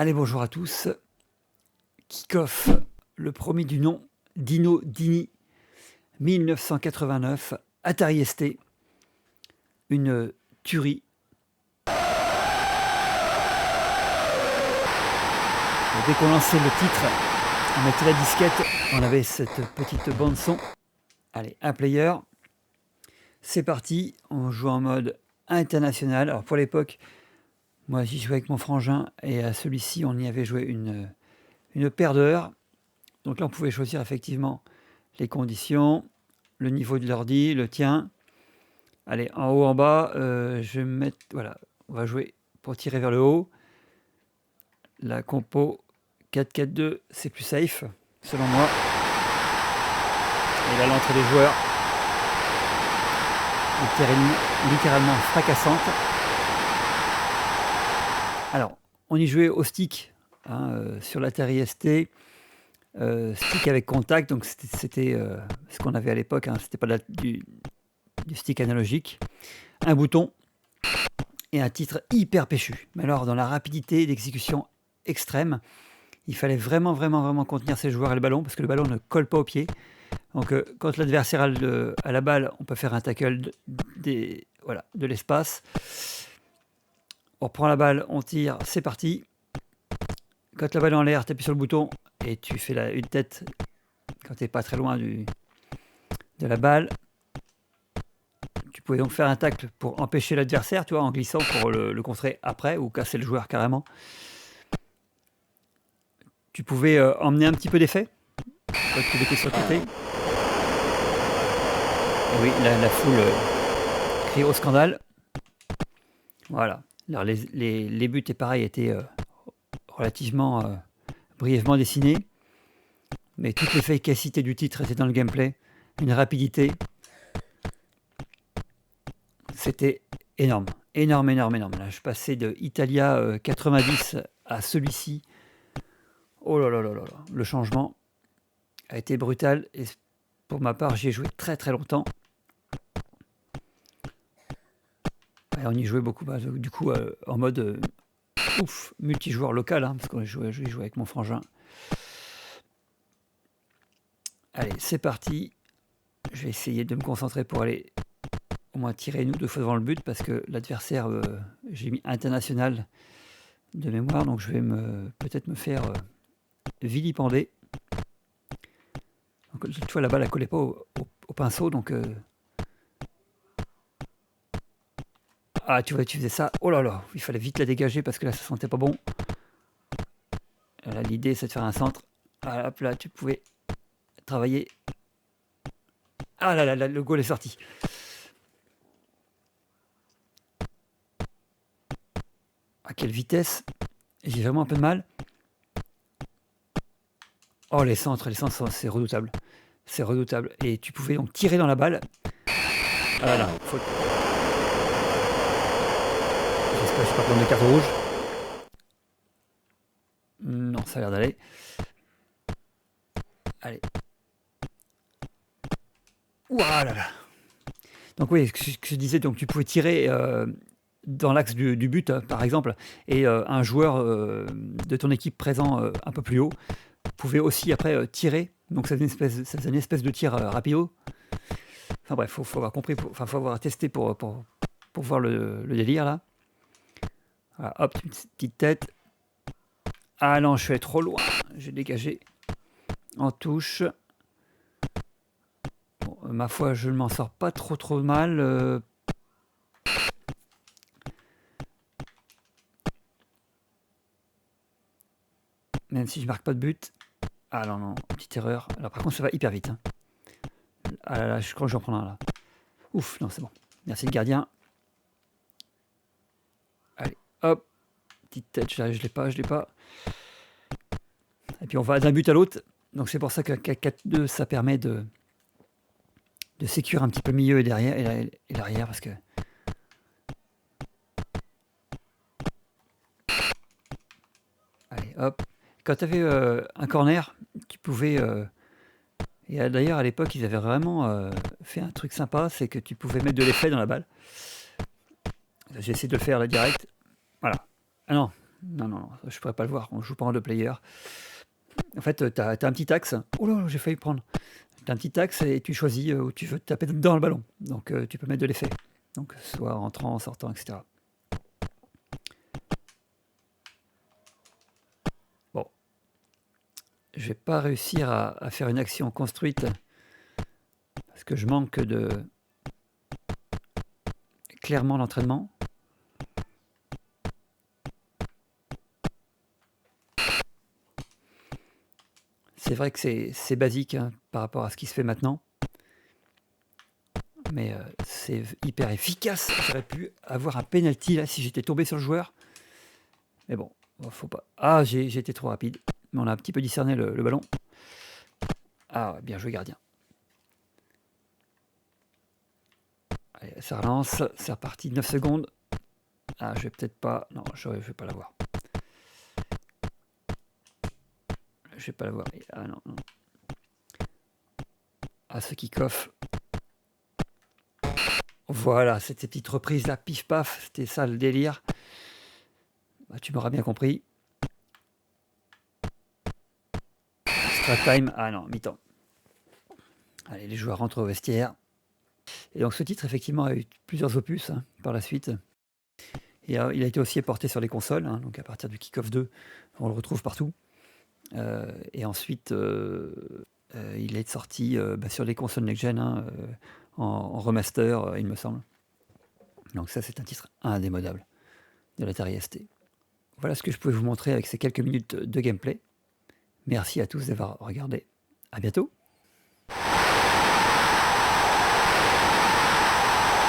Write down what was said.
Allez, bonjour à tous. Kick-off, le premier du nom, Dino Dini, 1989, Atari ST, une tuerie. Et dès qu'on lançait le titre, on mettait la disquette, on avait cette petite bande son. Allez, un player. C'est parti, on joue en mode international. Alors pour l'époque, moi j'y jouais avec mon frangin et à celui-ci on y avait joué une paire d'heures. Donc là on pouvait choisir effectivement les conditions, le niveau de l'ordi, le tien. Allez, en haut, en bas, je vais me mettre, voilà, on va jouer pour tirer vers le haut. La compo 4-4-2, c'est plus safe, selon moi. Et là, l'entrée des joueurs, littéralement fracassante. Alors, on y jouait au stick, sur l'Atari ST, stick avec contact, donc c'était ce qu'on avait à l'époque, c'était pas du stick analogique. Un bouton et un titre hyper péchu. Mais alors, dans la rapidité d'exécution extrême, il fallait vraiment contenir ses joueurs et le ballon, parce que le ballon ne colle pas au pied. Donc, quand l'adversaire a la balle, on peut faire un tackle de l'espace. On prend la balle, on tire, c'est parti. Quand la balle est en l'air, tu appuies sur le bouton et tu fais une tête quand tu n'es pas très loin de la balle. Tu pouvais donc faire un tacle pour empêcher l'adversaire, tu vois, en glissant pour le contrer après ou casser le joueur carrément. Tu pouvais emmener un petit peu d'effet quand tu étais sur le côté. Et oui, la foule crie au scandale. Voilà. Alors les buts et pareil étaient relativement brièvement dessinés, mais toute l'efficacité du titre était dans le gameplay, une rapidité. C'était énorme. Là, je passais de Italia 90 à celui-ci. Oh là là là là là. Le changement a été brutal et pour ma part, j'y ai joué très longtemps. Et on y jouait beaucoup, du coup, en mode multijoueur local, parce que je jouais avec mon frangin. Allez, c'est parti. Je vais essayer de me concentrer pour aller au moins tirer une ou deux fois devant le but, parce que l'adversaire, j'ai mis international de mémoire, donc je vais peut-être me faire vilipender. Donc, tu vois, la balle ne collait pas au pinceau, donc... Ah, tu vois, tu faisais ça. Oh là là, il fallait vite la dégager parce que là, ça sentait pas bon. Là, l'idée, c'est de faire un centre. Ah, hop là, tu pouvais travailler. Ah là là, le goal est sorti. À quelle vitesse. J'ai vraiment un peu de mal. Oh, les centres, c'est redoutable. C'est redoutable. Et tu pouvais donc tirer dans la balle. Ah là là, faute. J'espère que je ne vais pas prendre de carte rouge. Non, ça a l'air d'aller. Allez. Ouah là là. Donc oui, ce que je disais, donc tu pouvais tirer dans l'axe du but, par exemple, et un joueur de ton équipe présent un peu plus haut pouvait aussi après tirer. Donc ça faisait une espèce de tir rapido. Enfin bref, faut avoir compris, faut avoir testé pour voir le délire là. Voilà, hop, une petite tête. Ah non, je suis allé trop loin. J'ai dégagé en touche. Bon, ma foi, je ne m'en sors pas trop mal. Même si je marque pas de but. Ah non, petite erreur. Alors par contre, ça va hyper vite. Ah là là, je crois que j'en prends un là. Ouf, non, c'est bon. Merci le gardien. Allez, hop. Petite tête, je l'ai pas. Et puis on va d'un but à l'autre. Donc c'est pour ça que 4-4-2, ça permet de sécuriser un petit peu le milieu et derrière et l'arrière parce que. Allez, hop. Quand tu avais un corner, tu pouvais. Et d'ailleurs, à l'époque, ils avaient vraiment fait un truc sympa, c'est que tu pouvais mettre de l'effet dans la balle. J'ai essayé de le faire là direct. Voilà. Ah non, Non, non, non, je pourrais pas le voir. On joue pas en deux player. En fait, tu as un petit axe. Oh là, j'ai failli prendre. Tu as un petit axe et tu choisis où tu veux taper dans le ballon. Donc tu peux mettre de l'effet. Donc soit entrant, sortant, etc. Bon. Je vais pas réussir à faire une action construite parce que je manque de clairement l'entraînement. C'est vrai que c'est basique hein, par rapport à ce qui se fait maintenant. Mais c'est hyper efficace. J'aurais pu avoir un penalty là si j'étais tombé sur le joueur. Mais bon, faut pas. Ah, j'ai été trop rapide. Mais on a un petit peu discerné le ballon. Ah, bien joué gardien. Allez, ça relance. C'est reparti. 9 secondes. Ah, je vais peut-être pas. Non, je vais pas l'avoir. Je vais pas l'avoir. Ah non, non. Ah, ce kick-off. Voilà, cette petite reprise là, pif paf, c'était ça le délire. Bah, tu m'auras bien compris. Extra time. Ah non, mi-temps. Allez, les joueurs rentrent au vestiaire. Et donc ce titre, effectivement, a eu plusieurs opus hein, par la suite. Et il a été aussi porté sur les consoles. Hein, donc à partir du Kick-Off 2, on le retrouve partout. Et ensuite, il est sorti sur les consoles next-gen hein, en remaster, il me semble. Donc ça, c'est un titre indémodable de l'Atari ST. Voilà ce que je pouvais vous montrer avec ces quelques minutes de gameplay. Merci à tous d'avoir regardé. À bientôt.